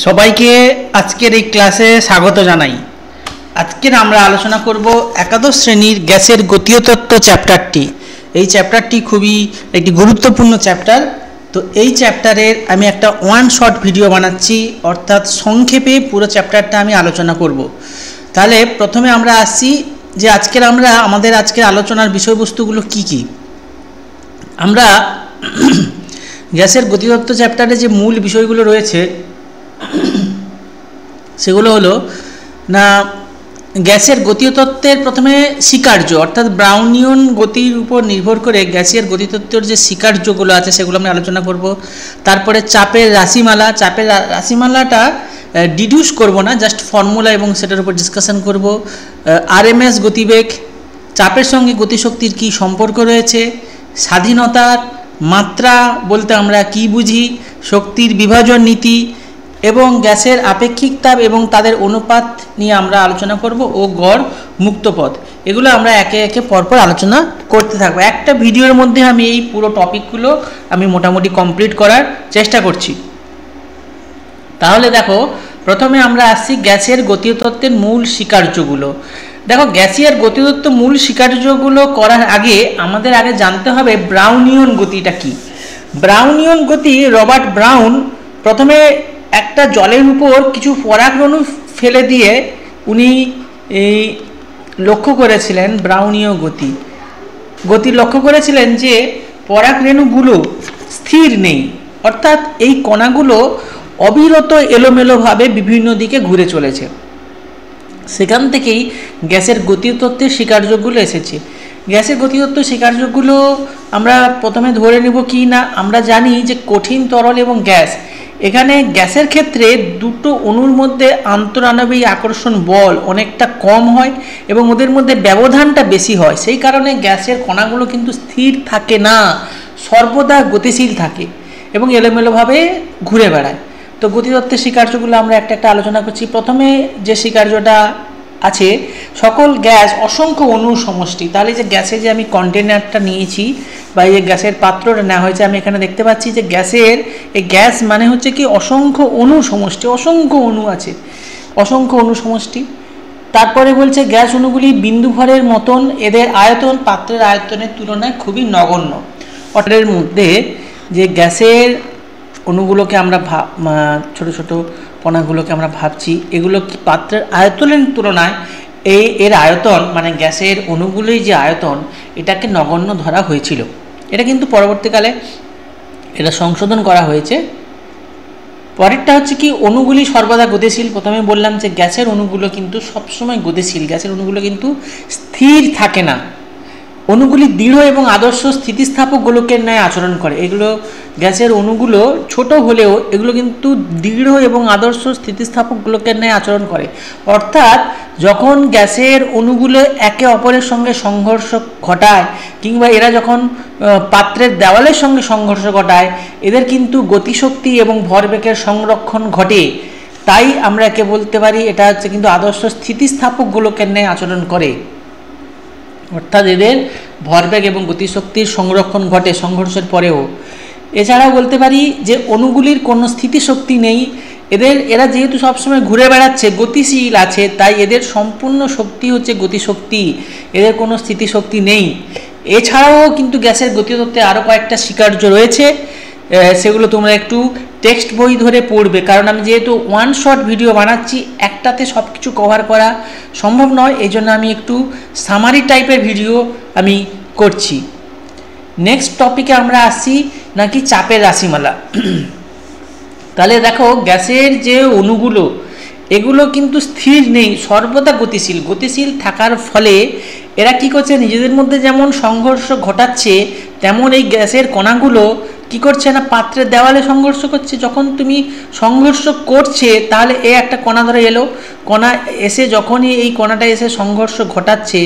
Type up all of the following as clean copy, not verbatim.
সবাইকে আজকের এই ক্লাসে স্বাগত জানাই। আজকের আমরা আলোচনা করব একাদশ শ্রেণীর গ্যাসের গতীয় তত্ত্ব চ্যাপ্টারটি। এই চ্যাপ্টারটি খুবই একটি গুরুত্বপূর্ণ চ্যাপ্টার। তো এই চ্যাপ্টারের আমি একটা ওয়ান শট ভিডিও বানাচ্ছি, অর্থাৎ সংক্ষেপে পুরো চ্যাপ্টারটা আমি আলোচনা করব। তাহলে প্রথমে আমরা আসছি যে আমাদের আজকের আলোচনার বিষয়বস্তুগুলো কি কি। আমরা গ্যাসের গতিতত্ত্ব চ্যাপ্টারে যে মূল বিষয়গুলো রয়েছে সেগুলো হলো না, গ্যাসের গতীয় তত্ত্বের প্রথমে স্বীকার্য অর্থাৎ ব্রাউনিয়ান গতির উপর নির্ভর করে গ্যাসের গতিতত্ত্বের যে স্বীকার্যগুলো আছে সেগুলো আমরা আলোচনা করব। তারপরে চাপের রাশিমালাটা ডিডিউস করব না, জাস্ট ফর্মুলা এবং সেটার উপর ডিসকাশন করব। আরএমএস গতিবেগ, চাপের সঙ্গে গতিশক্তির কি সম্পর্ক রয়েছে, স্বাধীনতার মাত্রা বলতে আমরা কি বুঝি, শক্তির বিভাজন নীতি এবং গ্যাসের আপেক্ষিক তাপ এবং তাদের অনুপাত নিয়ে আমরা আলোচনা করব, ও গড় মুক্ত পথ। এগুলো আমরা একে একে পরপর আলোচনা করতে থাকবো। একটা ভিডিওর মধ্যে আমি এই পুরো টপিকগুলো আমি মোটামুটি কমপ্লিট করার চেষ্টা করছি। তাহলে দেখো, প্রথমে আমরা আসছি গ্যাসের গতীয় তত্ত্বের মূল স্বীকার্যগুলো। দেখো, গ্যাসের গতীয় তত্ত্ব মূল স্বীকার্যগুলো করার আগে আমাদের জানতে হবে ব্রাউনিয়ান গতিটা কি। ব্রাউনিয়ান গতি, রবার্ট ব্রাউন প্রথমে একটা জলের উপর কিছু পরাগরেণু ফেলে দিয়ে উনি লক্ষ্য করেছিলেন ব্রাউনীয় গতি লক্ষ্য করেছিলেন যে পরাগরেণুগুলো স্থির নেই, অর্থাৎ এই কণাগুলো অবিরত এলোমেলোভাবে বিভিন্ন দিকে ঘুরে চলেছে। সেখান থেকেই গ্যাসের গতীয় তত্ত্বের স্বীকার্যগুলো এসেছে। গ্যাসের গতীয় তত্ত্বের স্বীকার্যগুলো আমরা প্রথমে ধরে নেব কি না, আমরা জানি যে কঠিন, তরল এবং গ্যাস। এখানে গ্যাসের ক্ষেত্রে দুটো অণুর মধ্যে আন্তঃআণবিক আকর্ষণ বল অনেকটা কম হয় এবং ওদের মধ্যে ব্যবধানটা বেশি হয়। সেই কারণে গ্যাসের কণাগুলো কিন্তু স্থির থাকে না, সর্বদা গতিশীল থাকে এবং এলোমেলোভাবে ঘুরে বেড়ায়। তো গতিতত্ত্বের স্বীকার্যগুলো আমরা একটা একটা আলোচনা করছি। প্রথমে যে স্বীকার্যটা আছে, সকল গ্যাস অসংখ্য অণুর সমষ্টি। তাহলে যে গ্যাসে যে আমি কন্টেনারটা নিয়েছি বা এই গ্যাসের পাত্রটা নেওয়া হয়েছে, আমি এখানে দেখতে পাচ্ছি যে এই গ্যাস মানে হচ্ছে কি অসংখ্য অণুর সমষ্টি, অসংখ্য অণু আছে, অসংখ্য অণু সমষ্টি। তারপরে বলছে গ্যাস অণুগুলি বিন্দু ভরের মতন, এদের আয়তন পাত্রের আয়তনের তুলনায় খুবই নগণ্য। অর্থাৎ মধ্যে যে গ্যাসের অণুগুলোকে আমরা ছোট ছোট কণাগুলোকে আমরা ভাবছি, এগুলো কি পাত্রের আয়তনের তুলনায় এর আয়তন মানে গ্যাসের অণুগুলির যে আয়তন, এটাকে নগণ্য ধরা হয়েছিল। এটা কিন্তু পরবর্তীকালে এটা সংশোধন করা হয়েছে। পরেরটা হচ্ছে কি, অণুগুলি সর্বদা গতিশীল। প্রথমে বললাম যে গ্যাসের অণুগুলো কিন্তু সবসময় গতিশীল, গ্যাসের অণুগুলো কিন্তু স্থির থাকে না। অণুগুলি দৃঢ় এবং আদর্শ স্থিতিস্থাপক গোলকের ন্যায় আচরণ করে। এগুলো গ্যাসের অণুগুলো ছোট হলেও এগুলো কিন্তু দৃঢ় এবং আদর্শ স্থিতিস্থাপক গোলকের ন্যায় আচরণ করে। অর্থাৎ যখন গ্যাসের অণুগুলো একে অপরের সঙ্গে সংঘর্ষ ঘটায় কিংবা এরা যখন পাত্রের দেওয়ালের সঙ্গে সংঘর্ষ ঘটায়, এদের কিন্তু গতিশক্তি এবং ভরবেগের সংরক্ষণ ঘটে। তাই আমরা একে বলতে পারি এটা হচ্ছে কিন্তু আদর্শ স্থিতিস্থাপক গোলকের ন্যায় আচরণ করে। অর্থাৎ এদের ভরবেগ এবং গতিশক্তির সংরক্ষণ ঘটে সংঘর্ষের পরেও। এছাড়াও বলতে পারি যে অণুগুলির কোনো স্থিতিশক্তি নেই, এরা যেহেতু সবসময় ঘুরে বেড়াচ্ছে, গতিশীল আছে, তাই এদের সম্পূর্ণ শক্তি হচ্ছে গতিশক্তি, এদের কোনো স্থিতিশক্তি নেই। এছাড়াও কিন্তু গ্যাসের গতীয় তত্ত্বে আরও কয়েকটা স্বীকার্য রয়েছে, সেগুলো তোমরা একটু টেক্সট বই ধরে পড়বে, কারণ আমি যেহেতু ওয়ান শট ভিডিও বানাচ্ছি, একটাতে সব কিছু কভার করা সম্ভব নয়, এই জন্য আমি একটু সামারি টাইপের ভিডিও আমি করছি। নেক্সট টপিকে আমরা আসছি নাকি চাপের রাশিমালা। তাহলে দেখো, গ্যাসের যে অণুগুলো এগুলো কিন্তু স্থির নেই, সর্বদা গতিশীল থাকার ফলে এরা কি করছে, নিজেদের মধ্যে যেমন সংঘর্ষ ঘটাচ্ছে তেমন এই গ্যাসের কণাগুলো কি করছে না, পাত্রের দেওয়ালে সংঘর্ষ করছে। যখন তুমি সংঘর্ষ করছে তাহলে একটা কণা ধরে এলো, কণা এসে যখনই এই কণাটা এসে সংঘর্ষ ঘটাচ্ছে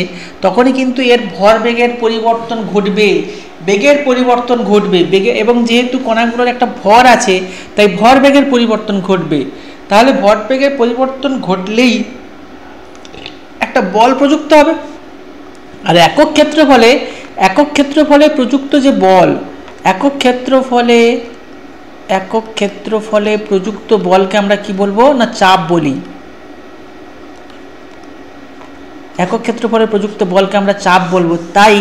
তখনই কিন্তু এর ভরবেগের পরিবর্তন ঘটবে, বেগের পরিবর্তন ঘটবে, এবং যেহেতু কণাগুলোর একটা ভর আছে তাই ভরবেগের পরিবর্তন ঘটবে। তাহলে ভরবেগের পরিবর্তন ঘটলেই একটা বল প্রযুক্ত হবে, আর একক ক্ষেত্রফলে প্রযুক্ত যে বল, একক ক্ষেত্রফলে প্রযুক্ত বলকে আমরা কি বলবো না চাপ বলি। একক ক্ষেত্রফলে প্রযুক্ত বলকে আমরা চাপ বলবো। তাই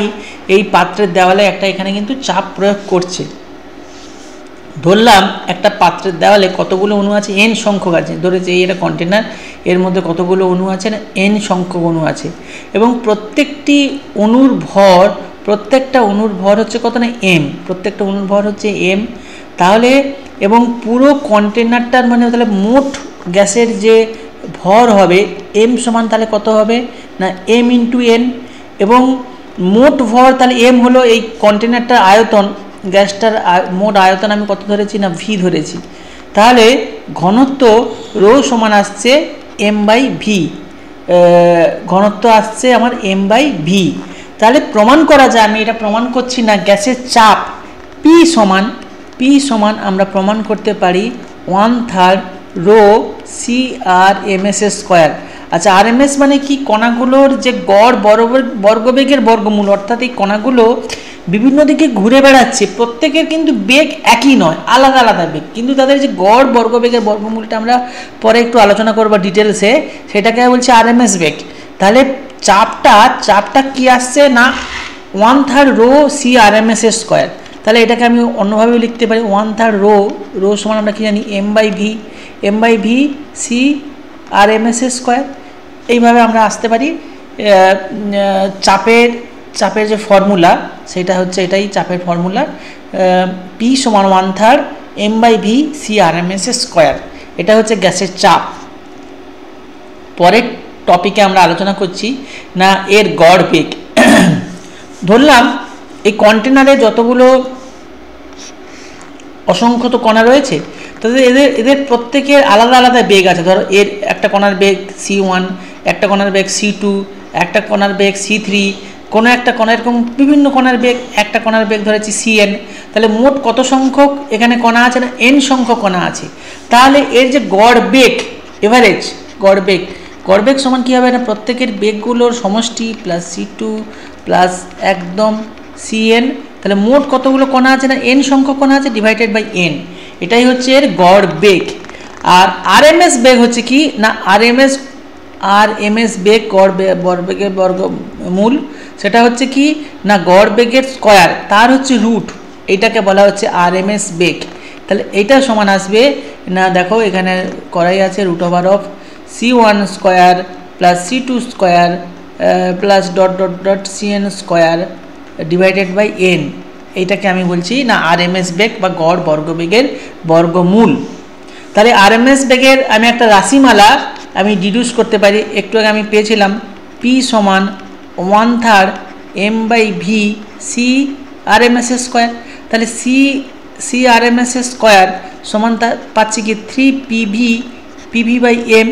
এই পাত্রের দেওয়ালে একটা এখানে কিন্তু চাপ প্রয়োগ করছে। ধরলাম একটা পাত্রের দেওয়ালে কতগুলো অণু আছে, n সংখ্যক আছে, ধরেছে এই একটা কন্টেনার, এর মধ্যে কতগুলো অণু আছে না n সংখ্যক অণু আছে, এবং প্রত্যেকটা অণুর ভর হচ্ছে কত না m, প্রত্যেকটা অণুর ভর হচ্ছে m। তাহলে এবং পুরো কন্টেনারটার মানে তাহলে মোট গ্যাসের যে ভর হবে m সমান তাহলে কত হবে না m ইন্টু n, এবং মোট ভর তাহলে m হলো এই কন্টেনারটার আয়তন, গ্যাসটার মোট আয়তন আমি কত ধরেছি না v ধরেছি। তাহলে ঘনত্ব রো সমান আসছে m/v, ঘনত্ব আসছে আমার m/v। তাহলে প্রমাণ করা যায়, আমি এটা প্রমাণ করছি না, গ্যাসের চাপ p সমান আমরা প্রমাণ করতে পারি 1/3 রো CRMS স্কোয়ার। আচ্ছা, RMS মানে কি? কণাগুলোর যে গড় বর্গবেগের বর্গমূল, অর্থাৎ এই কণাগুলো বিভিন্ন দিকে ঘুরে বেড়াচ্ছে, প্রত্যেকের কিন্তু বেগ একই নয়, আলাদা আলাদা বেগ, কিন্তু তাদের যে গড় বর্গবেগের বর্গমূলটা আমরা পরে একটু আলোচনা করবো ডিটেলসে, সেটাকে বলছি RMS বেগ। তাহলে চাপটা কি আসছে না 1/3 রো CRMS স্কোয়ার। তাহলে এটাকে আমি অন্যভাবে লিখতে পারি 1/3 রো সমান আমরা কি জানি m/v CRMS স্কোয়ার। এইভাবে আমরা আসতে পারি। চাপের যে ফর্মুলা সেটা হচ্ছে এটাই, চাপের ফর্মুলা p সমান 1/3 m/v CRMS স্কোয়ার। এটা হচ্ছে গ্যাসের চাপ। পরের টপিকে আমরা আলোচনা করছি না এর গড় বেগ। ধরলাম এই কন্টেনারে যতগুলো অসংখ্য কণা রয়েছে, তাদের এদের প্রত্যেকের আলাদা আলাদা বেগ আছে। ধরো এর একটা কণার বেগ c1, একটা কণার বেগ c2, একটা কণার বেগ c3, কোনো একটা কণা, এরকম বিভিন্ন কণার বেগ, একটা কণার বেগ ধরেছি cn। তাহলে মোট কত সংখ্যক এখানে কণা আছে না n সংখ্যক কণা আছে। তাহলে এর যে গড় বেগ, এভারেজ গড় বেগ সমান কী হবে না প্রত্যেকের বেগগুলোর সমষ্টি প্লাস c2 প্লাস একদম cn। তাহলে মোট কতগুলো কণা আছে না n সংখ্যক কণা আছে ডিভাইডেড বাই n, এটাই হচ্ছে এর গড় বেগ। আর RMS বেগ হচ্ছে কি না RMS বেগ গড় বেগের বর্গমূল, সেটা হচ্ছে কি না গড় বেগের স্কয়ার, তার হচ্ছে রুট, এইটাকে বলা হচ্ছে RMS বেগ। তাহলে এইটা সমান আসবে না, দেখো এখানে করাই আছে √(c1 square plus c2 square plus dot cn square divided by n। এইটাকে আমি বলছি না RMS বেগ বা গড় বর্গবেগের বর্গমূল। তাহলে RMS বেগের আমি একটা রাশিমালা আমি ডিডিউস করতে পারি। একটু আগে আমি পেয়েছিলাম p সমান 1/3 m/v CRMS স্কোয়ার। তাহলে CRMS স্কোয়ার সমান পাচ্ছি কি 3 PV বাই m।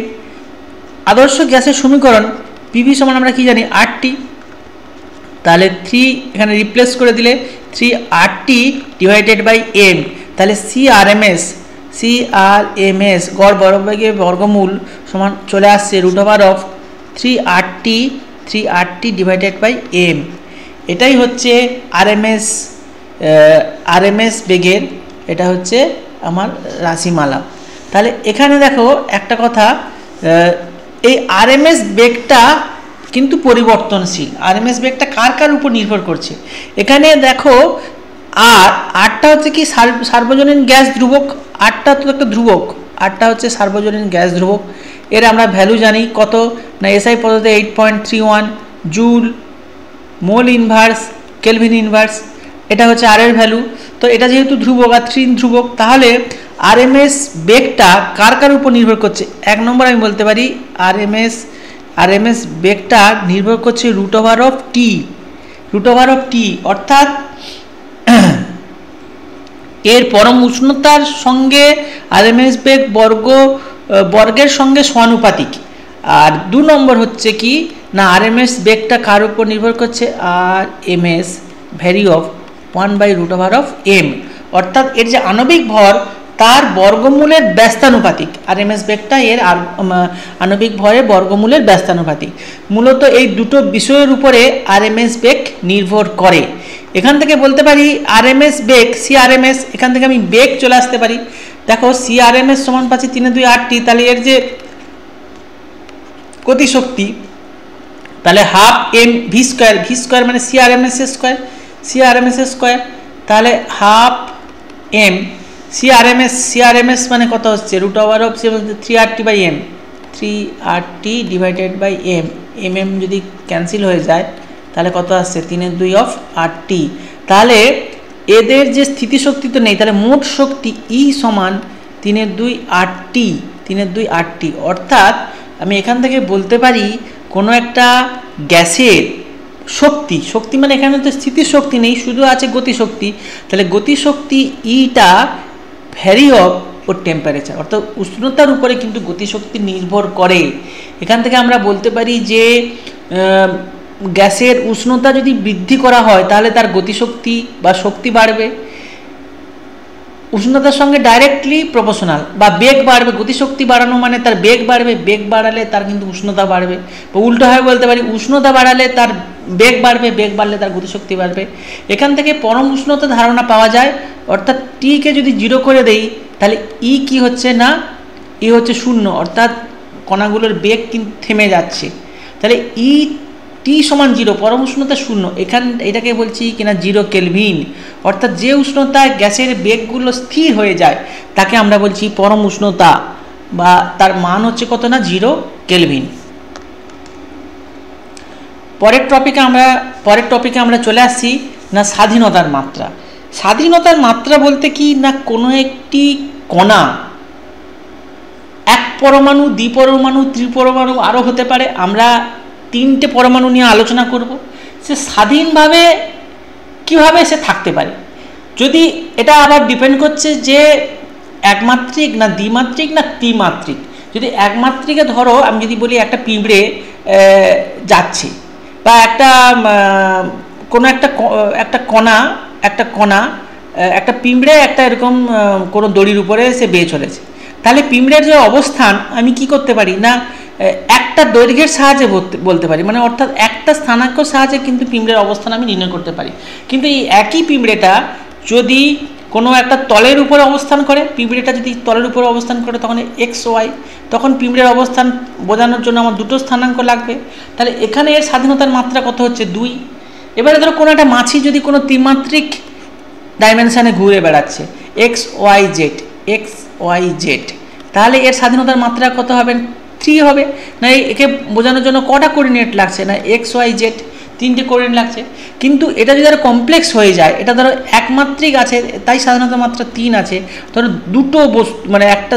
আদর্শ গ্যাসের সমীকরণ PV সমান আমরা কি জানি 8T। তাহলে 3 এখানে রিপ্লেস করে দিলে 3 ডিভাইডেড বাই m। তাহলে CRMS গড় বর্গবেগের বর্গমূল সমান চলে আসছে √3 ডিভাইডেড বাই m। এটাই হচ্ছে RMS বেগের, এটা হচ্ছে আমার রাশিমালা। তাহলে এখানে দেখো একটা কথা, এই RMS বেগটা কিন্তু পরিবর্তনশীল। RMS বেগটা কার উপর নির্ভর করছে এখানে দেখো। আরটা হচ্ছে কি সার্বজনীন গ্যাস ধ্রুবক, আরটা তো একটা ধ্রুবক, আরটা হচ্ছে সার্বজনীন গ্যাস ধ্রুবক। এর আমরা ভ্যালু জানি কত না SI পদ্ধতিতে 8.31 joule mole inverse kelvin inverse, এটা হচ্ছে আর এর ভ্যালু। তো এটা যেহেতু ধ্রুবক আর 3 ধ্রুবক, তাহলে RMS বেগটা কার উপর নির্ভর করছে? এক নম্বর আমি বলতে পারি RMS বেগটা নির্ভর করছে √T, অর্থাৎ এর পরম উষ্ণতার সঙ্গে RMS বেগ বর্গের সঙ্গে সমানুপাতিক। আর 2 নম্বর হচ্ছে কি না RMS বেগটা কার উপর নির্ভর করছে? RMS ভ্যারি অফ 1/√m, অর্থাৎ এর যে আণবিক ভর তার বর্গমূলের ব্যস্তানুপাতিক। আরএমএস বেগটা এর আণবিক ভরের বর্গমূলের ব্যস্তানুপাতিক। মূলত এই দুটো বিষয়ের উপরে আরএমএস বেগ নির্ভর করে। এখান থেকে বলতে পারি আরএমএস বেগ সিআরএমএস, এখান থেকে আমি বেগ চলে আসতে পারি। দেখো সিআরএমএস সমান পাচ্ছি 3×2 8t, তাহলে এর যে গতিশক্তি তাহলে half M V square, V square মানে সিআরএমএস স্কোয়ার, সিআরএমএস স্কোয়ার, তাহলে হাফ এম সিআরএমএস মানে কত হচ্ছে √3RT/m, 3RT divided by M, M যদি ক্যান্সেল হয়ে যায় তাহলে কত আসছে 3×2 8t। তাহলে এদের যে স্থিতিশক্তি তো নেই, তাহলে মোট শক্তি ই সমান 3×2 8t, 3×2 8t। অর্থাৎ আমি এখান থেকে বলতে পারি কোনো একটা গ্যাসের শক্তি মানে এখানে তো স্থিতিশক্তি নেই, শুধু আছে গতিশক্তি, তাহলে গতিশক্তি ইটা ভ্যারি অফ ওর টেম্পারেচার, অর্থাৎ উষ্ণতার উপরে কিন্তু গতিশক্তি নির্ভর করে। এখান থেকে আমরা বলতে পারি যে গ্যাসের উষ্ণতা যদি বৃদ্ধি করা হয় তাহলে তার গতিশক্তি বা শক্তি বাড়বে, উষ্ণতার সঙ্গে ডাইরেক্টলি প্রপোর্শনাল, বা বেগ বাড়বে, গতিশক্তি বাড়ানো মানে তার বেগ বাড়বে, বেগ বাড়ালে তার কিন্তু উষ্ণতা বাড়বে, বা উল্টোভাবে বলতে পারি উষ্ণতা বাড়ালে তার বেগ বাড়বে, বেগ বাড়লে তার গতিশক্তি বাড়বে। এখান থেকে পরম উষ্ণতা ধারণা পাওয়া যায়, অর্থাৎ টিকে যদি 0 করে দেই তাহলে ই কি হচ্ছে না, ই হচ্ছে 0, অর্থাৎ কণাগুলোর বেগ কিন্তু থেমে যাচ্ছে, তাহলে ই টি সমান 0, পরম উষ্ণতা 0, এটাকে বলছি কিনা 0 কেলভিন। অর্থাৎ যে উষ্ণতায় গ্যাসের বেগগুলো স্থির হয়ে যায় তাকে আমরা বলছি পরম উষ্ণতা, বা তার মান হচ্ছে কত না 0 কেলভিন। পরের টপিকে আমরা চলে আসছি না স্বাধীনতার মাত্রা। স্বাধীনতার মাত্রা বলতে কি না কোনো একটি কণা, এক পরমাণু, দ্বিপরমাণু, ত্রিপরমাণু আরও হতে পারে, আমরা 3টে পরমাণু নিয়ে আলোচনা করব, সে স্বাধীনভাবে কিভাবে সে থাকতে পারে। যদি এটা আবার ডিপেন্ড করছে যে একমাত্রিক না দ্বিমাত্রিক না ত্রিমাত্রিক। যদি একমাত্রিকে ধরো, আমি যদি বলি একটা পিঁপড়ে যাচ্ছে, বা কোনো একটা কণা একটা পিঁপড়ে একটা এরকম কোনো দড়ির উপরে সে বেয়ে চলেছে, তাহলে পিঁপড়ের যে অবস্থান আমি কি করতে পারি না একটা দৈর্ঘ্যের সাহায্যে বলতে পারি, মানে অর্থাৎ একটা স্থানাঙ্কের সাহায্যে কিন্তু পিঁপড়ের অবস্থান আমি নির্ণয় করতে পারি। কিন্তু এই একই পিঁপড়েটা যদি কোনো একটা তলের উপরে অবস্থান করে, পিঁপড়েটা যদি তলের উপরে অবস্থান করে তখন XY, তখন পিঁপড়ের অবস্থান বোঝানোর জন্য আমার দুটো স্থানাঙ্ক লাগবে, তাহলে এখানে এর স্বাধীনতার মাত্রা কত হচ্ছে 2। এবারে ধরো কোনো একটা মাছি যদি কোনো ত্রিমাত্রিক ডাইমেনশানে ঘুরে বেড়াচ্ছে XYZ, তাহলে এর স্বাধীনতার মাত্রা কত হবে 3 হবে। না একে বোঝানোর জন্য কটা কোঅর্ডিনেট লাগছে না XYZ, 3টে কোঅর্ডিনেট লাগছে। কিন্তু এটা যদি আরো কমপ্লেক্স হয়ে যায়, এটা ধরো একমাত্রিক আছে তাই স্বাধীনতার মাত্রা 3 আছে, ধরো দুটো বস্তু মানে একটা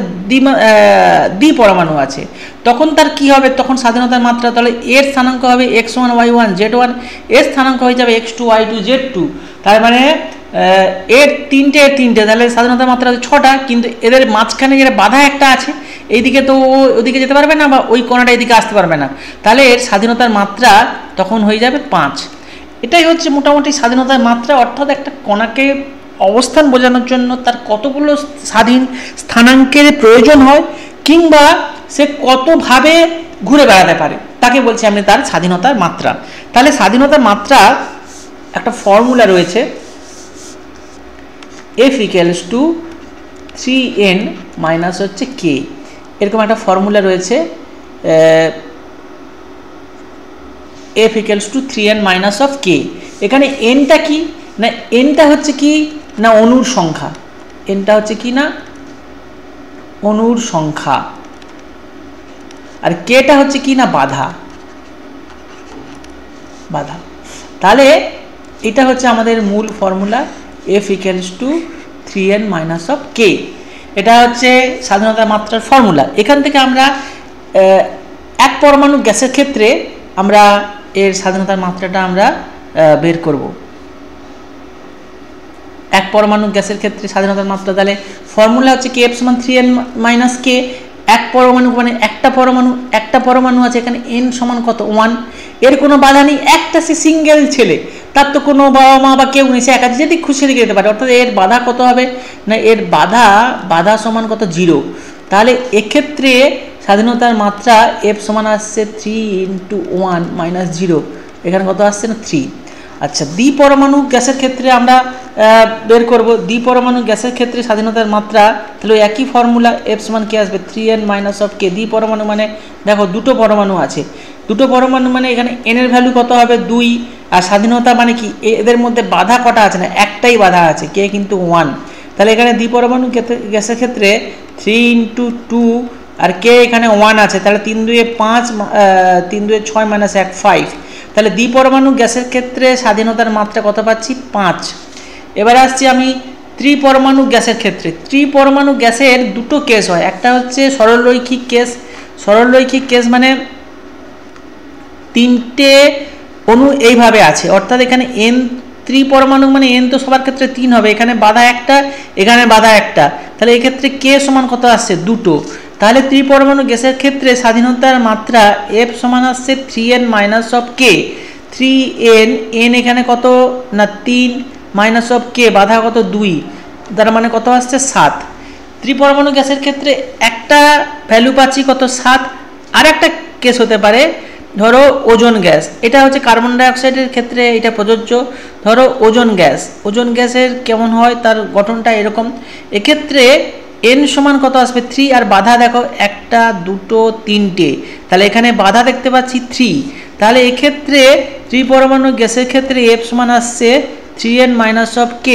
দ্বিপরমাণু আছে, তখন তার কি হবে, তখন স্বাধীনতার মাত্রা তাহলে এর স্থানাঙ্ক হবে X1 Y1 Z1, এর স্থানাঙ্ক হয়ে যাবে X2 Y2 Z2, তার মানে এর তিনটে, তাহলে স্বাধীনতার মাত্রা 6টা। কিন্তু এদের মাঝখানে যেটা বাধা একটা আছে, এইদিকে তো ওদিকে যেতে পারবে না, বা ওই কণাটা এদিকে আসতে পারবে না, তাহলে এর স্বাধীনতার মাত্রা তখন হয়ে যাবে 5। এটাই হচ্ছে মোটামুটি স্বাধীনতার মাত্রা, অর্থাৎ একটা কণাকে অবস্থান বোঝানোর জন্য তার কতগুলো স্বাধীন স্থানাঙ্কের প্রয়োজন হয়, কিংবা সে কতভাবে ঘুরে বেড়াতে পারে, তাকে বলছি আমি তার স্বাধীনতার মাত্রা। তাহলে স্বাধীনতার মাত্রা একটা ফর্মুলা রয়েছে, F = 3n - হচ্ছে k, এরকম একটা ফর্মুলা রয়েছে। F = 3n - k। এখানে nটা কি না, nটা হচ্ছে কি না অণুর সংখ্যা, nটা হচ্ছে কি না অণুর সংখ্যা, আর kটা হচ্ছে কি না বাধা। তাহলে এটা হচ্ছে আমাদের মূল ফর্মুলা, F = 3n - k। এটা হচ্ছে স্বাধীনতার মাত্রার ফর্মুলা। এখান থেকে আমরা এক পরমাণু গ্যাসের ক্ষেত্রে আমরা এর স্বাধীনতার মাত্রাটা আমরা বের করব। এক পরমাণু গ্যাসের ক্ষেত্রে স্বাধীনতার মাত্রা, তাহলে ফর্মুলা হচ্ছে Kf = 3n - k। এক পরমাণু মানে একটা পরমাণু আছে এখানে, n সমান কত 1, এর কোনো বাধা নেই, একটা সে সিঙ্গেল ছেলে, তার তো কোনো বাবা মা বা কেউ নেই, সে একা যদি খুশি রেখে যেতে পারে, অর্থাৎ এর বাধা কত হবে না, এর বাধা সমান কত 0। তাহলে এক্ষেত্রে স্বাধীনতার মাত্রা f সমান আসছে 3 × 1 - 0, এখানে কত আসছে না 3। আচ্ছা, দ্বিপরমাণু গ্যাসের ক্ষেত্রে আমরা বের করব দ্বিপরমাণু গ্যাসের ক্ষেত্রে স্বাধীনতার মাত্রা, তাহলে একই ফর্মুলা f সমান কি আসবে 3n - k। দ্বিপরমাণু মানে দেখো দুটো পরমাণু আছে, দুটো পরমাণু মানে এখানে n এর ভ্যালু কত হবে 2, আর স্বাধীনতা মানে কি এদের মধ্যে বাধা কটা আছে না, একটাই বাধা আছে, k কিন্তু 1। তাহলে এখানে দ্বিপরমাণু গ্যাসের ক্ষেত্রে 3 × 2 আর k এখানে 1 আছে, তাহলে 3 × 2 = 5, 3 × 2 = 6 - 1 5। তাহলে দ্বিপরমাণু গ্যাসের ক্ষেত্রে স্বাধীনতার মাত্রা কত পাচ্ছি 5। এবারে আসছি আমি ত্রিপরমাণু গ্যাসের ক্ষেত্রে। ত্রিপরমাণু গ্যাসের দুটো কেস হয়, একটা হচ্ছে সরলরৈখিক কেস। সরলরৈখিক কেস মানে তিনটে অণু এইভাবে আছে, অর্থাৎ এখানে n ত্রিপরমাণু মানে n তো সবার ক্ষেত্রে 3 হবে, এখানে বাধা একটা, এখানে বাধা একটা, তাহলে এই ক্ষেত্রে k সমান কত আসছে 2। তাহলে ত্রিপরমাণু গ্যাসের ক্ষেত্রে স্বাধীনতার মাত্রা f সমান আসছে 3n - k। 3n, n এখানে কত না 3 - k, বাধা কত 2, তার মানে কত আসছে 7। ত্রিপরমাণু গ্যাসের ক্ষেত্রে একটা ভ্যালু পাচ্ছি কত 7। আর একটা কেস হতে পারে, ধরো ওজোন গ্যাস, এটা হচ্ছে কার্বন ডাইঅক্সাইডের ক্ষেত্রে এটা প্রযোজ্য। ধরো ওজোন গ্যাসের কেমন হয়, তার গঠনটা এরকম। এক্ষেত্রে n সমান কত আসবে 3, আর বাধা দেখো একটা, দুটো, তিনটে, তাহলে এখানে বাধা দেখতে পাচ্ছি 3। তাহলে এক্ষেত্রে ত্রিপরমাণু গ্যাসের ক্ষেত্রে f সমান আসছে 3n - k।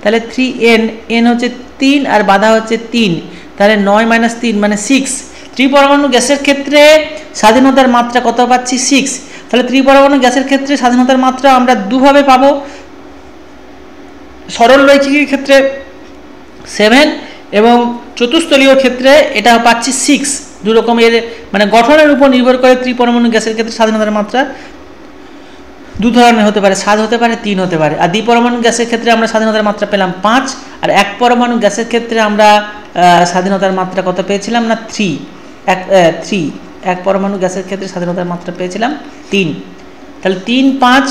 তাহলে 3n, n হচ্ছে 3 আর বাধা হচ্ছে 3, তাহলে 9 - 3 মানে 6। ত্রিপরমাণু গ্যাসের ক্ষেত্রে স্বাধীনতার মাত্রা কত পাচ্ছি 6। তাহলে ত্রিপরমাণু গ্যাসের ক্ষেত্রে স্বাধীনতার মাত্রা আমরা দুভাবে পাবো, সরলরৈখিকের ক্ষেত্রে 7 এবং চতুস্তলীয় ক্ষেত্রে এটা পাচ্ছি 6। দু রকমের মানে গঠনের উপর নির্ভর করে ত্রিপরমাণু গ্যাসের ক্ষেত্রে স্বাধীনতার মাত্রা দু ধরনের হতে পারে, 7 হতে পারে, 3 হতে পারে। আর দ্বিপরমাণু গ্যাসের ক্ষেত্রে আমরা স্বাধীনতার মাত্রা পেলাম 5, আর এক পরমাণু গ্যাসের ক্ষেত্রে আমরা স্বাধীনতার মাত্রা কত পেয়েছিলাম না 3। এক পরমাণু গ্যাসের ক্ষেত্রে স্বাধীনতার মাত্রা পেয়েছিলাম 3। তাহলে 3, 5,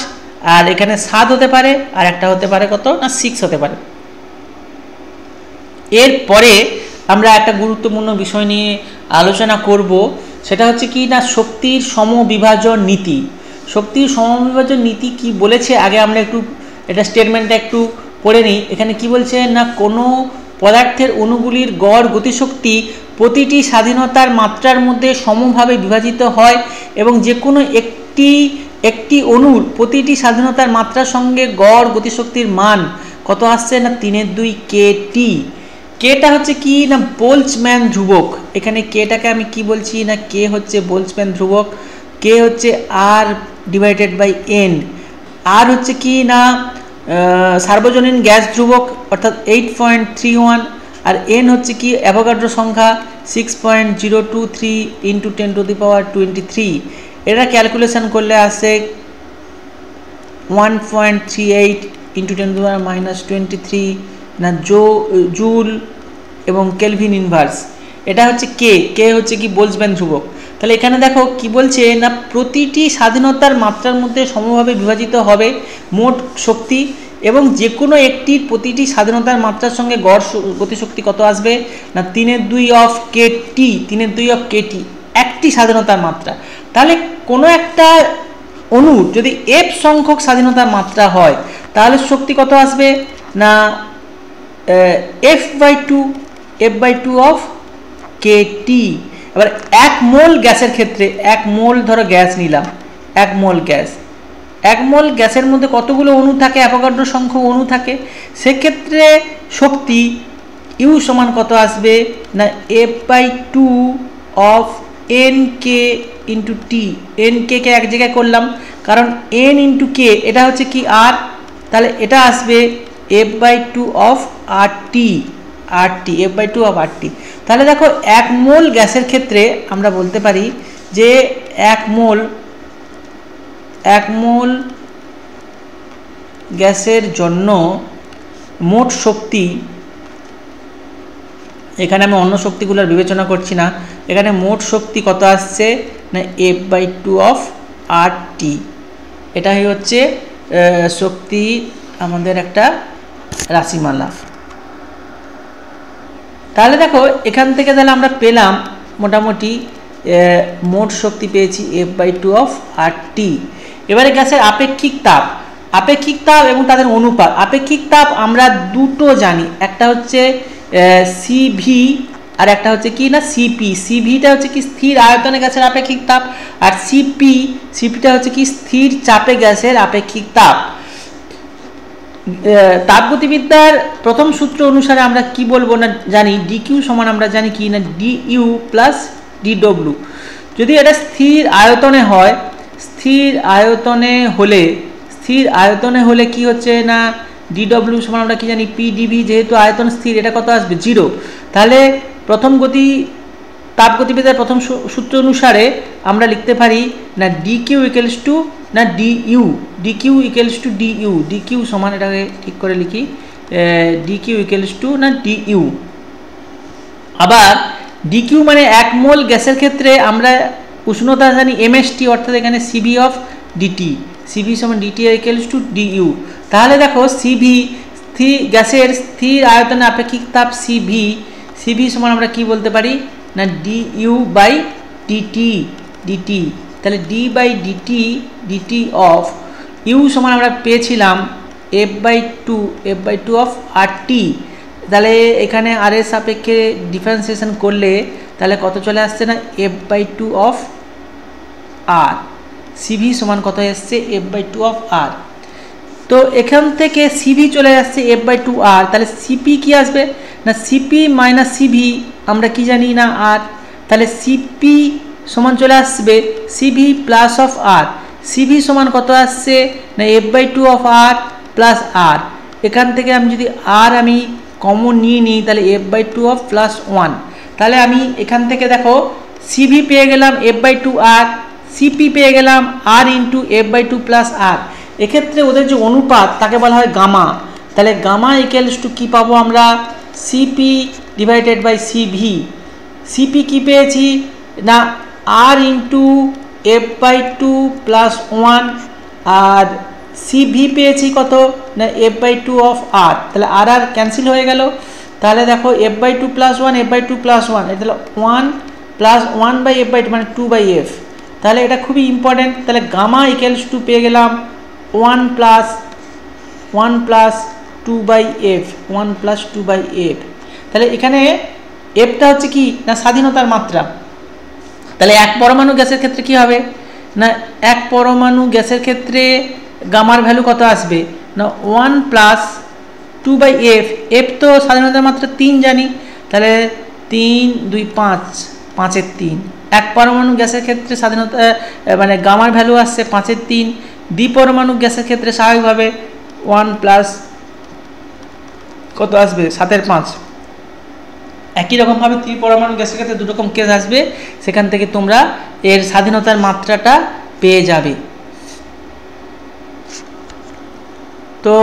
আর এখানে 7 হতে পারে, আর একটা হতে পারে কত না 6 হতে পারে। এরপরে আমরা একটা গুরুত্বপূর্ণ বিষয় নিয়ে আলোচনা করব, সেটা হচ্ছে কি না শক্তির সমবিভাজন নীতি। শক্তির সমবিভাজন নীতি কি বলেছে আগে আমরা একটু এটা স্টেটমেন্টটা একটু পড়ে নিই। এখানে কি বলছে না কোনো পদার্থের অণুগুলির গড় গতিশক্তি প্রতিটি স্বাধীনতার মাত্রার মধ্যে সমভাবে বিভাজিত হয় এবং যে কোনো একটি অণুর প্রতিটি স্বাধীনতার মাত্রার সঙ্গে গড় গতিশক্তির মান কত আসছে না 3/2 kT। কেটা হচ্ছে কি না বোল্টজম্যান ধ্রুবক। এখানে কেটাকে আমি কি বলছি না কে হচ্ছে বোল্টজম্যান ধ্রুবক, কে হচ্ছে R/N, আর হচ্ছে কি না সার্বজনীন গ্যাস ধ্রুবক অর্থাৎ 8.31, আর n হচ্ছে কি অ্যাভোগাড্রো সংখ্যা 6.023 × 10⁻23। এটা ক্যালকুলেশন করলে আসে 1.38 × 10⁻23 না জুল এবং কেলভিন ইনভার্স। এটা হচ্ছে কে হচ্ছে কি বোল্টজম্যান ধ্রুবক। তাহলে এখানে দেখো কি বলছে না প্রতিটি স্বাধীনতার মাত্রার মধ্যে সমভাবে বিভাজিত হবে মোট শক্তি এবং যে কোনো একটির প্রতিটি স্বাধীনতার মাত্রার সঙ্গে গড় গতিশক্তি কত আসবে না 3/2 kT। 3/2 kT একটি স্বাধীনতার মাত্রা। তাহলে কোনো একটা অণুর যদি f সংখ্যক স্বাধীনতার মাত্রা হয় তাহলে শক্তি কত আসবে না f/2 of kT। এবার 1 মোল গ্যাসের ক্ষেত্রে 1 মোল ধরো গ্যাস নিলাম, 1 মোল গ্যাসের মধ্যে কতগুলো অণু থাকে, অ্যাভোগাড্রো সংখ্যক অণু থাকে, সেক্ষেত্রে শক্তি ইউ সমান কত আসবে না f/2 of nk × t। nk কে এক জায়গায় করলাম কারণ n × k এটা হচ্ছে কি r, তাহলে এটা আসবে f/2 of RT, f/2 of RT। তাহলে দেখো 1 মোল গ্যাসের ক্ষেত্রে আমরা বলতে পারি যে 1 মোল গ্যাসের জন্য মোট শক্তি, এখানে আমি অন্য শক্তিগুলোর বিবেচনা করছি না, এখানে মোট শক্তি কত আসছে না F/2 অফ RT। এটাই হচ্ছে শক্তি আমাদের একটা রাশিমালা। তাহলে দেখো এখান থেকে তাহলে আমরা পেলাম মোটামুটি মোট শক্তি পেয়েছি F/2 অফ RT। এবারে গ্যাসের আপেক্ষিক তাপ এবং তাদের অনুপাত। আপেক্ষিক তাপ আমরা দুটো জানি, একটা হচ্ছে CV আর একটা হচ্ছে কি না CP। CVটা হচ্ছে কি স্থির আয়তনে গ্যাসের আপেক্ষিক তাপ, আর CPটা হচ্ছে কি স্থির চাপে গ্যাসের আপেক্ষিক তাপ। তাপগতিবিদ্যার প্রথম সূত্র অনুসারে আমরা কি বলবো না জানি dq সমান আমরা জানি কি না du প্লাস dw। যদি এটা স্থির আয়তনে হয়, স্থির আয়তনে হলে কি হচ্ছে না dw সমান আমরা কি জানি pdv। যেহেতু আয়তন স্থির, এটা কত আসবে 0। তাহলে তাপগতিবিদ্যার প্রথম সূত্র অনুসারে আমরা লিখতে পারি না dq ইকুয়ালস টু না dq সমান, এটাকে ঠিক করে লিখি, dq ইকুয়ালস টু না du। আবার dq মানে 1 মোল গ্যাসের ক্ষেত্রে আমরা উষ্ণতা জানি mst, অর্থাৎ এখানে cv অফ dt, cv সমান dt ইকুয়ালস টু du। তাহলে দেখো গ্যাসের স্থির আয়তনে আপেক্ষিক তাপ cv সমান আমরা কি বলতে পারি না du/dt। তাহলে d/dt অফ u সমান আমরা পেয়েছিলাম F/2 অফ RT। তাহলে এখানে আর এর সাপেক্ষে ডিফারেন্সিয়েশন করলে তাহলে কত চলে আসছে না F/2 অফ R। CV সমান কত আসছে F/2 অফ R। তো এখান থেকে CV চলে আসছে F/2 R। তাহলে CP কি আসবে না CP মাইনাস CV আমরা কি জানি না R। তাহলে CP সমান চলে আসবে CV plus of R। CV সমান কত আসছে না F/2 of R plus R। এখান থেকে আমি যদি R আমি কমন নিয়ে নিই তাহলে F/2 অফ প্লাস 1। তাহলে আমি এখান থেকে দেখো CV পেয়ে গেলাম F/2 R, CP পেয়ে গেলাম R into F/2 plus R। এক্ষেত্রে ওদের যে অনুপাত তাকে বলা হয় গামা। তাহলে গামা ইকুয়ালস টু কী পাবো আমরা CP divided by CV। CP কি পেয়েছি না R ইন্টু F/2 প্লাস 1, আর CV পেয়েছি কত না F/2 অফ R। তাহলে আর ক্যান্সেল হয়ে গেল। তাহলে দেখো F/2 প্লাস 1 F/2 প্লাস 1, তাহলে 1 প্লাস 1/F/2 মানে 2/F। তাহলে এটা খুবই ইম্পর্টেন্ট। তাহলে গামা ইকুয়ালস টু পেয়ে গেলাম 1 প্লাস 2/F। তাহলে এখানে Fটা হচ্ছে কি না স্বাধীনতার মাত্রা। তাহলে এক পরমাণু গ্যাসের ক্ষেত্রে কি হবে না এক পরমাণু গ্যাসের ক্ষেত্রে গামার ভ্যালু কত আসবে না 1 প্লাস 2/F। F তো স্বাধীনতার মাত্রা 3 জানি, তাহলে 3 2 5 5-এর 3। এক পরমাণু গ্যাসের ক্ষেত্রে স্বাধীনতা মানে গামার ভ্যালু আসছে 5-এর 3। দ্বিপরমাণু গ্যাসের ক্ষেত্রে স্বাভাবিকভাবে 1 প্লাস কত আসবে 7-এর 5। একই রকমভাবে ত্রিপরমাণু গ্যাসের ক্ষেত্রে দু রকম কেস আসবে, সেখান থেকে তোমরা এর স্বাধীনতার মাত্রাটা পেয়ে যাবে। তো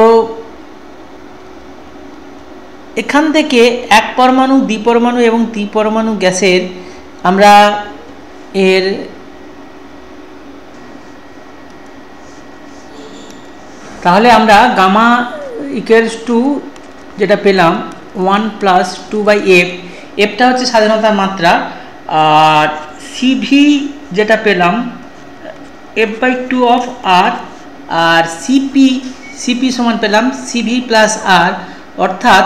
এখান থেকে এক পরমাণু দ্বিপরমাণু এবং ত্রিপরমাণু গ্যাসের আমরা এর তাহলে আমরা গামা ইকুয়ালস টু যেটা পেলাম 1 প্লাস 2/F। এফটা হচ্ছে স্বাধীনতার মাত্রা, আর সিভি যেটা পেলাম F/2 of R, R CP সমান পেলাম CV প্লাস R, অর্থাৎ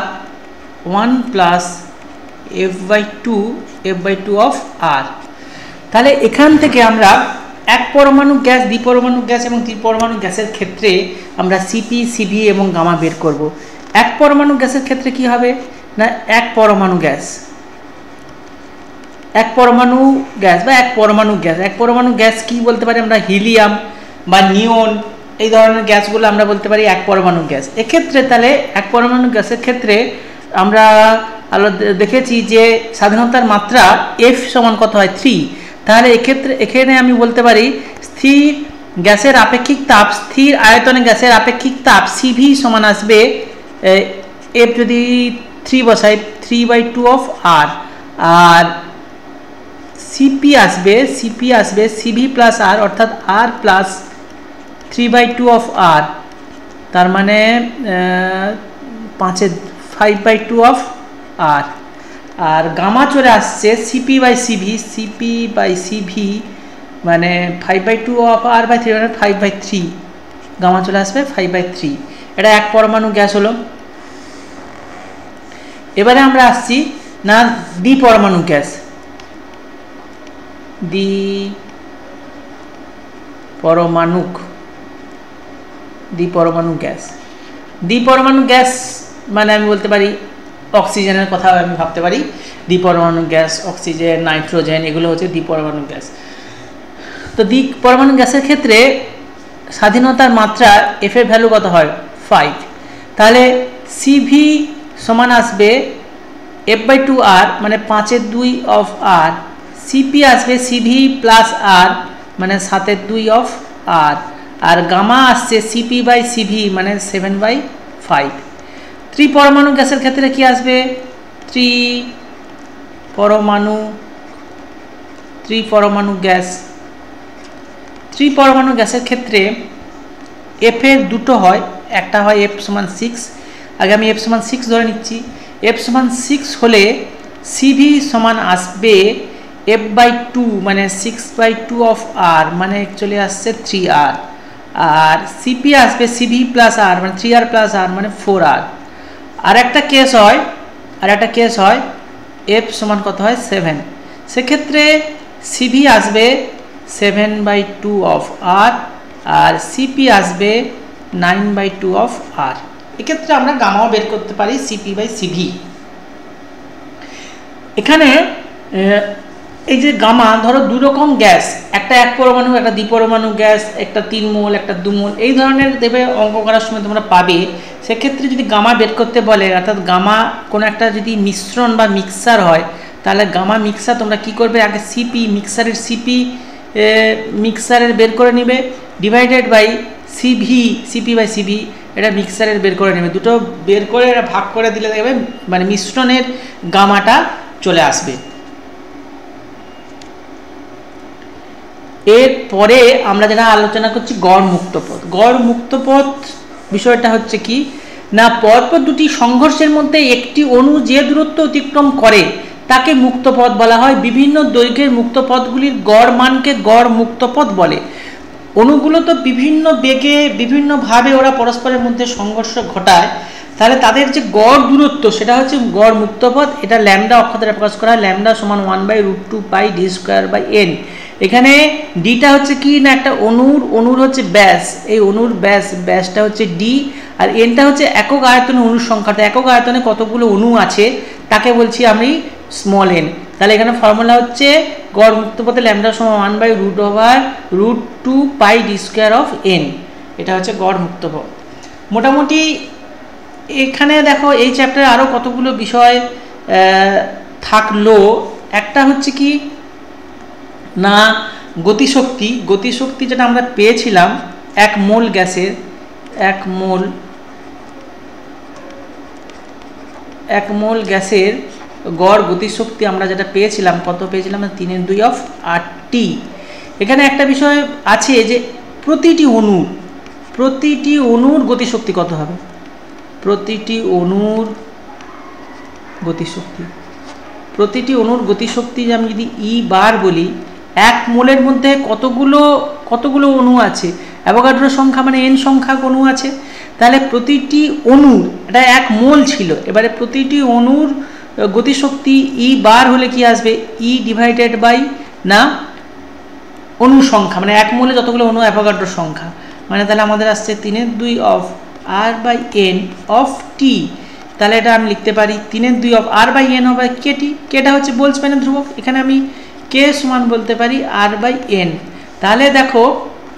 1 প্লাস F/2 অফ R। তাহলে এখান থেকে আমরা এক পরমাণু গ্যাস দ্বিপরমাণু গ্যাস এবং ত্রিপরমাণু গ্যাসের ক্ষেত্রে আমরা সিপি সিভি এবং গামা বের করব। এক পরমাণু গ্যাসের ক্ষেত্রে কি হবে না এক পরমাণু গ্যাস বা এক পরমাণু গ্যাস কি বলতে পারি আমরা হিলিয়াম বা নিয়ন, এই ধরনের গ্যাসগুলো আমরা বলতে পারি এক পরমাণু গ্যাস। এক্ষেত্রে তাহলে এক পরমাণু গ্যাসের ক্ষেত্রে আমরা দেখেছি যে স্বাধীনতার মাত্রা F সমান কত হয় 3। তাহলে এখানে আমি বলতে পারি স্থির গ্যাসের আপেক্ষিক তাপ, স্থির আয়তনে গ্যাসের আপেক্ষিক তাপ CV সমান আসবে F যদি 3 বসাই 3/2 অফ R, আর সিপি আসবে সিভি প্লাস আর, অর্থাৎ আর প্লাস 3/2 অফ আর, তার মানে 5/2 অফ আর। আর গামা চলে আসছে সিপি বাই সিভি মানে 5/2 অফ আর বাই 3 মানে 5/3, গামা চলে আসবে 5/3। এটা এক পরমাণু গ্যাস হলো। এবারে আমরা আসছি না দ্বি পরমাণু গ্যাস, দ্বিপরমাণু গ্যাস মানে আমি বলতে পারি অক্সিজেনের কথা আমি ভাবতে পারি। দ্বিপরমাণু গ্যাস, অক্সিজেন, নাইট্রোজেন, এগুলো হচ্ছে দ্বিপরমাণু গ্যাস। তো দ্বিপরমাণু গ্যাসের ক্ষেত্রে স্বাধীনতার মাত্রা এফ এর ভ্যালু কত হয়? 5। তাহলে সিভি সমান আসবে f/2 আর মানে 5/2 অফ আর, সিপি আসবে সিভি প্লাস আর মানে 7/2 অফ আর, আর গামা আসছে সিপি বাই সিভি মানে 7/5। ত্রিপরমাণু গ্যাসের ক্ষেত্রে কি আসবে? ত্রিপরমাণু গ্যাসের ক্ষেত্রে এফ এর দুটো হয়, একটা হয় f সমান 6, আগে আমি f সমান 6 ধরে নিচ্ছি। f সমান 6 হলে সিভি সমান আসবে f/2 মানে 6/2 অফ আর মানে চলে আসছে 3r, আর সিপি আসবে সিভি প্লাস আর মানে 3r প্লাস আর মানে 4r। আর একটা কেস হয় f সমান কত হয়? 7, সেক্ষেত্রে সিভি আসবে 7/2 অফ আর, আর সিপি আসবে 9/2 অফ আর। এক্ষেত্রে আমরা গামাও বের করতে পারি সিপি বাই সিভি। এখানে এই যে গামা, ধরো দু রকম গ্যাস, একটা এক পরমাণু, একটা দ্বিপরমাণু গ্যাস, একটা 3 মোল, একটা 2 মোল, এই ধরনের দেবে অঙ্ক করার সময় তোমরা পাবে। সেক্ষেত্রে যদি গামা বের করতে বলে, অর্থাৎ গামা কোনো একটা যদি মিশ্রণ বা মিক্সার হয়, তাহলে গামা মিক্সার তোমরা কি করবে? আগে সিপি মিক্সারের বের করে নিবে, divided by CP by CV, এটা মিক্সারের বের করে নেবে। দুটো বের করে এটা ভাগ করে দিলে দেখবে মানে মিশ্রণের গামাটা চলে আসবে। এরপরে আমরা যেটা আলোচনা করছি গড় মুক্ত পথ বিষয়টা হচ্ছে কি না, পরপর দুটি সংঘর্ষের মধ্যে একটি অণু যে দূরত্ব অতিক্রম করে তাকে মুক্ত পথ বলা হয়। বিভিন্ন দৈর্ঘ্যের মুক্ত পথগুলির গড় মানকে গড় মুক্ত পথ বলে। অণুগুলো তো বিভিন্ন বেগে বিভিন্নভাবে ওরা পরস্পরের মধ্যে সংঘর্ষ ঘটায়, তাহলে তাদের যে গড় দূরত্ব সেটা হচ্ছে গড় মুক্ত পথ। এটা ল্যামডা অক্ষ দ্বারা প্রকাশ করা হয়, ল্যামডা সমান 1/√2 পাই ডি স্কোয়ার বাই এন। এখানে ডিটা হচ্ছে কি না একটা অণুর হচ্ছে ব্যাস, এই অণুর ব্যাসটা হচ্ছে ডি, আর এনটা হচ্ছে একক আয়তনে অণুর সংখ্যা। একক আয়তনে কতগুলো অণু আছে তাকে বলছি আমি স্মল এন। তাহলে এখানে ফর্মুলা হচ্ছে গড় মুক্ত পথে ল্যামডা সমান 1/√2 পাই ডি স্কোয়ার অফ এন। এটা হচ্ছে গড় মুক্ত পথ। মোটামুটি এখানে দেখো এই চ্যাপ্টারে আরও কতগুলো বিষয় থাকলো। একটা হচ্ছে কি না গতিশক্তি যেটা আমরা পেয়েছিলাম এক মোল গ্যাসের গড় গতিশক্তি আমরা যেটা পেয়েছিলাম, কত পেয়েছিলাম? 3/2 অফ RT। এখানে একটা বিষয় আছে যে প্রতিটি অণুর গতিশক্তি কত হবে? প্রতিটি অণুর গতিশক্তি যে আমি যদি ই বার বলি, এক মোলের মধ্যে কতগুলো অণু আছে? অ্যাভোগাড্রো সংখ্যা মানে এন সংখ্যক অণু আছে। তাহলে প্রতিটি অণুর, এটা এক মোল ছিল, এবারে প্রতিটি অণুর গতিশক্তি ই বার হলে কি আসবে? ই ডিভাইডেড বাই না অণু সংখ্যা, মানে এক মোলে যতগুলো অণু অ্যাভোগাড্রো সংখ্যা, মানে তাহলে আমাদের আসছে 3/2 of R by N of T. তাহলে এটা আমি লিখতে পারি 3/2 অফ আর বাই এন হবে কেটি। কেটা হচ্ছে বোলজম্যানের ধ্রুবক, এখানে আমি কে সমান বলতে পারি আর বাই এন। তাহলে দেখো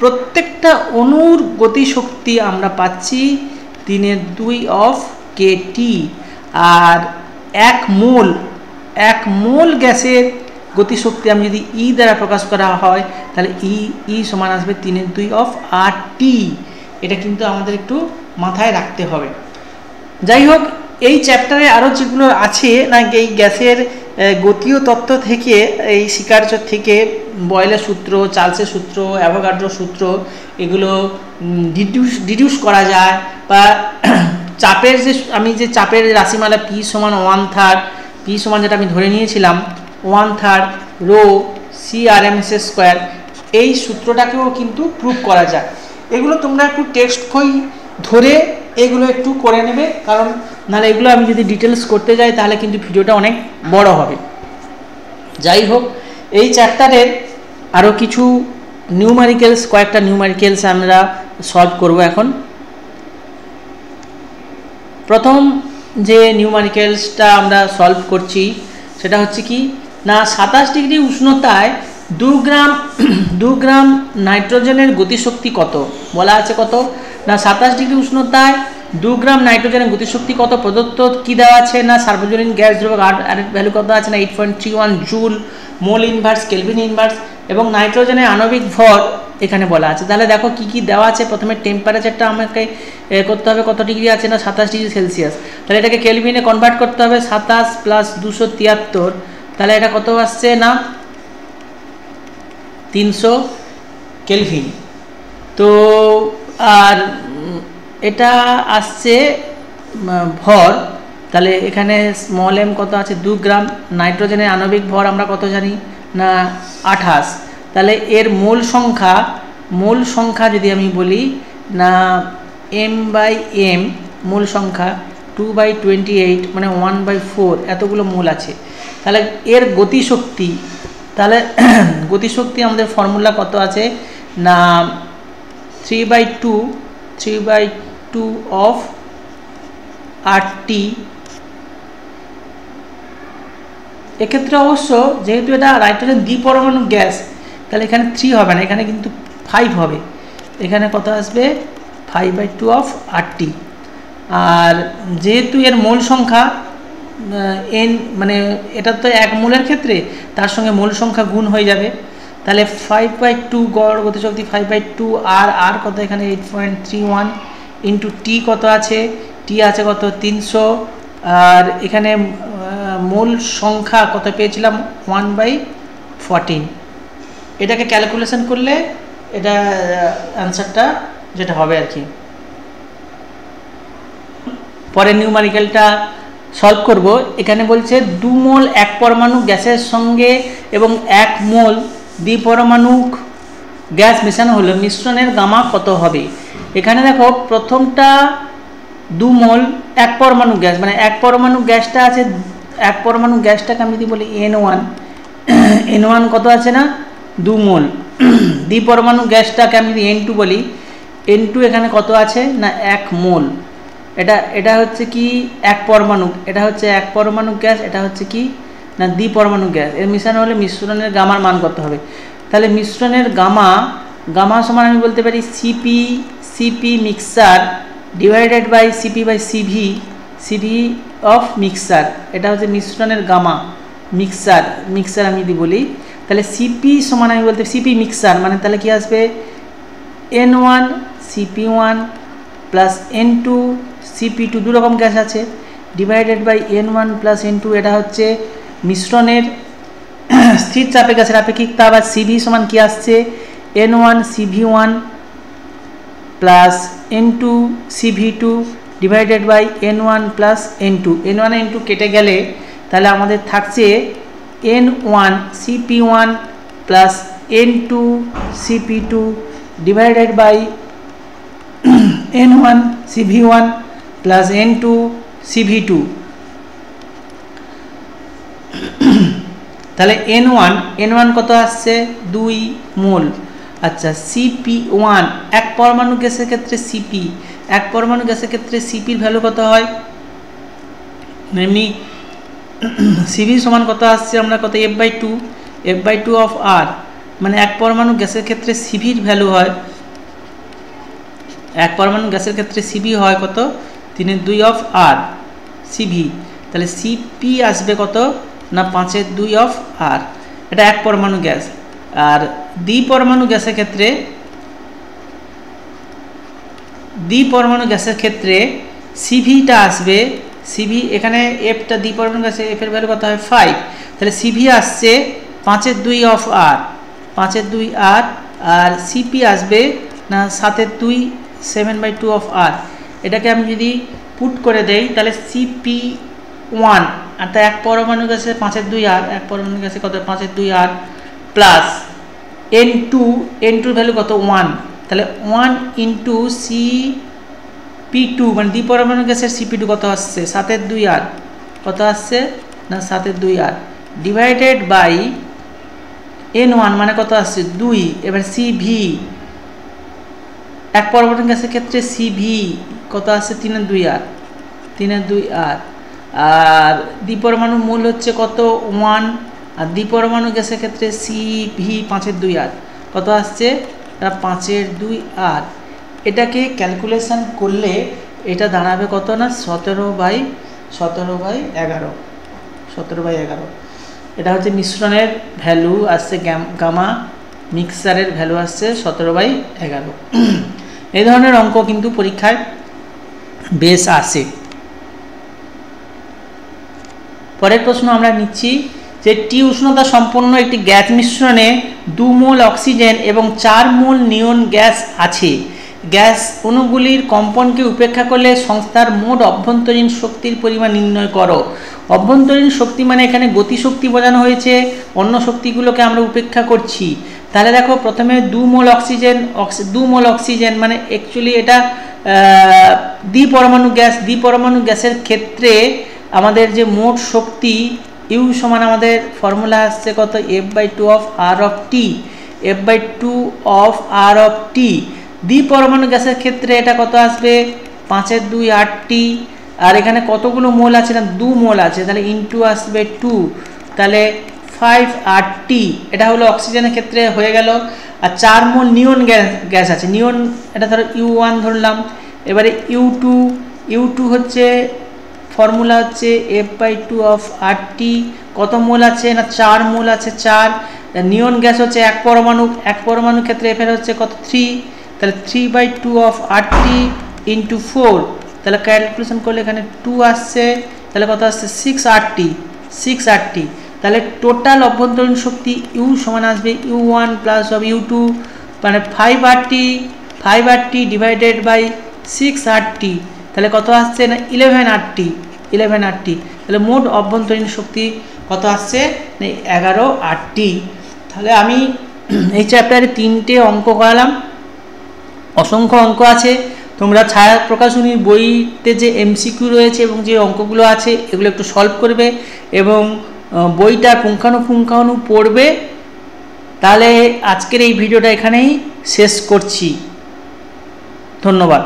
প্রত্যেকটা অণুর গতিশক্তি আমরা পাচ্ছি 3/2 অফ কেটি। আর এক মোল গ্যাসের গতিশক্তি আমি যদি ই দ্বারা প্রকাশ করা হয়, তাহলে ই সমান আসবে 3/2 অফ আর টি। এটা কিন্তু আমাদের একটু মাথায় রাখতে হবে। যাই হোক, এই চ্যাপ্টারে আরও যেগুলো আছে না, এই গ্যাসের গতীয় তত্ত্ব থেকে, এই স্বীকার্য থেকে বয়েলের সূত্র, চার্লসের সূত্র, অ্যাভোগাড্রো সূত্র, এগুলো ডিডিউস করা যায়। বা চাপের আমি যে চাপের রাশিমালা P সমান 1/3, P সমান যেটা আমি ধরে নিয়েছিলাম 1/3 রো CRMS², এই সূত্রটাকেও কিন্তু প্রুভ করা যায়। এগুলো তোমরা একটু টেক্সট বই ধরে এগুলো একটু করে নেবে, কারণ নাহলে এগুলো আমি যদি ডিটেলস করতে যাই তাহলে কিন্তু ভিডিওটা অনেক বড় হবে। যাই হোক, এই চ্যাপ্টারের আরও কিছু নিউমারিক্যালস, কয়েকটা নিউমারিক্যালস আমরা সলভ করব এখন। প্রথম যে নিউমারিক্যালসটা আমরা সলভ করছি সেটা হচ্ছে কি না, 27 ডিগ্রি উষ্ণতায় 2 গ্রাম নাইট্রোজেনের গতিশক্তি কত বলা আছে। কত না, 27 ডিগ্রি উষ্ণতায় 2 গ্রাম নাইট্রোজেনের গতিশক্তি কত প্রদত্ত কি দেওয়া আছে না, সার্বজনীন গ্যাস দ্রবক আর ভ্যালু কত আছে না 8.31 joule, mole inverse, kelvin inverse, এবং নাইট্রোজেনের আণবিক ভর এখানে বলা আছে। তাহলে দেখো কি কি দেওয়া আছে। প্রথমে টেম্পারেচারটা আমাকে করতে হবে, কত ডিগ্রি আছে না 27 ডিগ্রি সেলসিয়াস। তাহলে এটাকে কেলভিনে কনভার্ট করতে হবে, 27 প্লাস 273, তাহলে এটা কত আসছে না 300 কেলভিন। তো আর এটা আসছে ভর, তাহলে এখানে স্মল এম কত আছে 2 গ্রাম। নাইট্রোজেনের আণবিক ভর আমরা কত জানি না 28, তাহলে এর মোল সংখ্যা যদি আমি বলি না m/m মোল সংখ্যা 2/28 মানে 1/4 এতগুলো মোল আছে। তাহলে এর গতিশক্তি, তাহলে গতিশক্তি আমাদের ফর্মুলা কত আছে না 3/2 অফ RT। এক্ষেত্রে অবশ্য যেহেতু এটা নাইট্রোজেন দ্বিপরমাণু গ্যাস, তাহলে এখানে 3 হবে না, এখানে কিন্তু 5 হবে। এখানে কত আসবে 5/2 অফ RT। আর যেহেতু এর মোল সংখ্যা n, মানে এটা তো 1 মোলের ক্ষেত্রে তার সঙ্গে মোল সংখ্যা গুণ হয়ে যাবে, তাহলে 5/2 গড় গতিশক্তি 5/2 আর কত এখানে 8.31 ইন্টু টি কত আছে, টি আছে কত 300, আর এখানে মোল সংখ্যা কত পেয়েছিলাম 1/14। এটাকে ক্যালকুলেশন করলে এটা অ্যান্সারটা যেটা হবে আর কি। পরে নিউমারিক্যালটা সলভ করব। এখানে বলছে 2 মোল এক পরমাণু গ্যাসের সঙ্গে এবং 1 মোল দ্বিপরমাণুক গ্যাস মেশানো হলে মিশ্রণের গামা কত হবে। এখানে দেখো প্রথমটা 2 মোল এক পরমাণু গ্যাস, মানে এক পরমাণু গ্যাসটা আছে, এক পরমাণু গ্যাসটাকে আমি যদি বলি N1 কত আছে না 2 মোল। দ্বিপরমাণু গ্যাসটাকে আমি যদি N2 বলি, N2 এখানে কত আছে না 1 মোল। এটা হচ্ছে কি এক পরমাণু, এটা হচ্ছে এক পরমাণু গ্যাস, এটা হচ্ছে কি না দ্বিপরমাণু গ্যাস। এর মিশ্রণ হলে মিশ্রণের গামার মান কত হবে। তাহলে মিশ্রণের গামা সমান আমি বলতে পারি CP mixer divided by CV of mixer. এটা হচ্ছে মিশ্রণের গামা, মিক্সার আমি যদি বলি, তাহলে সিপি সমান আমি বলতে সিপি মিক্সার মানে তাহলে কি আসবে N1 CP1 plus N2 CP2, 2 রকম গ্যাস আছে, divided by N1 plus N2। এটা হচ্ছে মিশ্রণের স্থির চাপে গ্যাসের আপেক্ষিকতা। আবার সিভি সমান কি আসছে N1 CV1 plus N2 CV2 divided by N1 plus N2। N1 N2 কেটে গেলে তাহলে আমাদের থাকছে N1 CP1 plus N2 CP2 divided by N1 CV1 plus N2 CV2। তাহলে N1 কত আসছে 2 মোল। আচ্ছা CP1 এক পরমাণু গ্যাসের ক্ষেত্রে এক পরমাণু গ্যাসের ক্ষেত্রে সিপির ভ্যালু কত হয়, এমনি সিভি সমান কত আসছে আমরা কত F/2 অফ R, মানে এক পরমাণু গ্যাসের ক্ষেত্রে সিভির ভ্যালু হয়, এক পরমাণু গ্যাসের ক্ষেত্রে সিভি হয় কত 3/2 অফ R সিভি। তাহলে সিপি আসবে কত না 5/2 অফ R। এটা এক পরমাণু গ্যাস। আর দ্বিপরমাণু গ্যাসের ক্ষেত্রে সিভিটা আসবে সিভি এখানে এফটা দ্বিপরমাণু গ্যাসে এফের ভ্যালু কত হয় 5, তাহলে সিভি আসছে 5/2 of R, 5/2 R, R CP আসবে না 7/2 7/2 অফ আর। এটাকে আমি যদি পুট করে দেই তাহলে সিপি 1 অর্থাৎ এক পরমাণু গ্যাসে 5/2 আর, এক পরমাণু গ্যাসে কত 5/2 আর প্লাস N2 ভ্যালু কত 1, তাহলে 1 ইন্টু CP2 মানে দ্বিপরমাণু গ্যাসের CP2 কত আসছে 7/2 আর, কত আসছে না 7/2 আর ডিভাইডেড বাই N1 মানে কত আসছে 2। এবার CV এক পরমাণু গ্যাসের ক্ষেত্রে CV কত আসছে 3/2 আর, 3/2 আর, আর দ্বিপরমাণু মূল হচ্ছে কত 1, আর দ্বিপরমাণু গ্যাসের ক্ষেত্রে CV 5/2 আর কত আসছে 5/2 আর। এটাকে ক্যালকুলেশন করলে এটা দাঁড়াবে কত না 17/11। এটা হচ্ছে মিশ্রণের ভ্যালু আসছে গামা, মিক্সারের ভ্যালু আসছে 17/11। এই ধরনের অঙ্ক কিন্তু পরীক্ষায় বেশ আসে। পরের প্রশ্ন আমরা নিচ্ছি যে টি উষ্ণতা সম্পন্ন একটি গ্যাস মিশ্রণে 2 মোল অক্সিজেন এবং 4 মোল নিয়ন গ্যাস আছে। গ্যাস অণুগুলির কম্পনকে উপেক্ষা করলে সংস্থার মোট অভ্যন্তরীণ শক্তির পরিমাণ নির্ণয় করো। অভ্যন্তরীণ শক্তি মানে এখানে গতিশক্তি বোঝানো হয়েছে, অন্য শক্তিগুলোকে আমরা উপেক্ষা করছি। তাহলে দেখো প্রথমে 2 মোল অক্সিজেন মানে অ্যাকচুয়ালি এটা দ্বিপরমাণু গ্যাসের ক্ষেত্রে আমাদের যে মোট শক্তি ইউ সমান আমাদের ফর্মুলা আসছে কত F/2 of R of T, F/2 of R of T. দ্বিপরমাণু গ্যাসের ক্ষেত্রে এটা কত আসবে 5/2 RT, আর এখানে কতগুলো মোল আছে না 2 মোল আছে, তাহলে ইনটু আসবে 2, তাহলে 5 RT। এটা হলো অক্সিজেনের ক্ষেত্রে হয়ে গেল। আর 4 মোল নিয়ন গ্যাস আছে, নিয়ন এটা ধরো U1 ধরলাম। এবারে U2 হচ্ছে ফর্মুলা হচ্ছে F/2 অফ RT, কত মোল আছে না 4 মোল আছে 4। নিয়ন গ্যাস হচ্ছে এক পরমাণু ক্ষেত্রে এফের হচ্ছে কত 3, তাহলে 3/2 অফ RT ইন্টু 4, তাহলে ক্যালকুলেশন করলে এখানে 2 আসছে, তাহলে কত আসছে 6 RT। তাহলে টোটাল অভ্যন্তরীণ শক্তি ইউ সমান আসবে U1 প্লাস অফ U2 মানে 5 RT ডিভাইডেড বাই 6 RT, তাহলে কত আসছে না 11 RT। তাহলে মোট অভ্যন্তরীণ শক্তি কত আসছে না 11 RT। তাহলে আমি এই চ্যাপ্টারে 3টে অঙ্ক করালাম, অসংখ্য অঙ্ক আছে। তোমরা ছায়া প্রকাশনীর বইতে যে MCQ রয়েছে এবং যে অঙ্কগুলো আছে এগুলো একটু সলভ করবে এবং বইটা পুঙ্খানুপুঙ্খানু পড়বে। তাহলে আজকের এই ভিডিওটা এখানেই শেষ করছি, ধন্যবাদ।